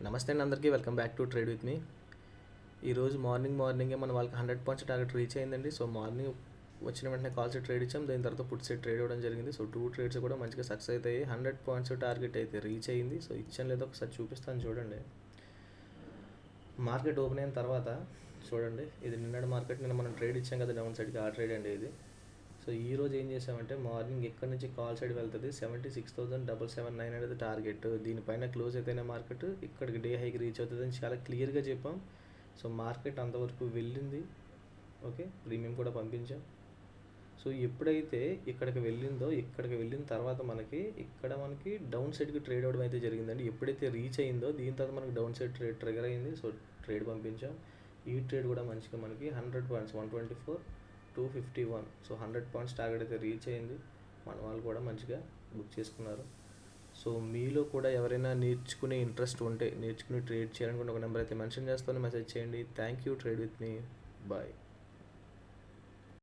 నమస్తే అండి అందరికీ, welcome back to trade with me. ఈరోజు మార్నింగే మన వాళ్ళకి 100 పాయింట్స్ టార్గెట్ రీచ్ అయిందండి. సో మార్నింగ్ వచ్చిన వెంటనే కాల్ సెట్ ట్రేడ్ ఇచ్చాం, దాని తర్వాత పుట్ సెట్ ట్రేడ్ అవ్వడం జరిగింది. సో 2 ట్రేడ్స్ కూడా మంచిగా సక్సెస్ అవుతాయి. 100 పాయింట్స్ టార్గెట్ అయితే రీచ్ అయింది. సో ఇచ్చాను లేదో ఒకసారి చూపిస్తాను చూడండి. మార్కెట్ ఓపెన్ అయిన తర్వాత చూడండి, ఇది నిన్నటి మార్కెట్, నిన్న మనం ట్రేడ్ ఇచ్చాం కదా డౌన్ సైడ్కి, ఆ ట్రేడ్ అండి ఇది. సో ఈ రోజు ఏం చేసామంటే మార్నింగ్ ఎక్కడి నుంచి కాల్ సైడ్ వెళ్తుంది 76,779 అనేది టార్గెట్. దీనిపైన క్లోజ్ అయితేనే మార్కెట్ ఇక్కడికి డే హైకి రీచ్ అవుతుంది అని చాలా క్లియర్గా చెప్పాం. సో మార్కెట్ అంతవరకు వెళ్ళింది. ఓకే, ప్రీమియం కూడా పంపించాం. సో ఎప్పుడైతే ఇక్కడికి వెళ్ళిన తర్వాత మనకి డౌన్ సైడ్కి ట్రేడ్ అవ్వడం అయితే జరిగిందండి. ఎప్పుడైతే రీచ్ అయిందో దీని తర్వాత మనకి డౌన్ సైడ్ ట్రేడ్ ట్రిగర్ అయింది. సో ట్రేడ్ పంపించాం. ఈ ట్రేడ్ కూడా మంచిగా మనకి 100 పాయింట్స్ 124 251. సో 100 పాయింట్స్ టార్గెట్ అయితే రీచ్ అయింది. మన వాళ్ళు కూడా మంచిగా బుక్ చేసుకున్నారు. సో మీలో కూడా ఎవరైనా నేర్చుకునే ఇంట్రెస్ట్ ఉంటే, నేర్చుకుని ట్రేడ్ చేయాలనుకుంటే ఒక నెంబర్ అయితే మెన్షన్ చేస్తాను, మెసేజ్ చేయండి. Thank you. Trade with me. Bye.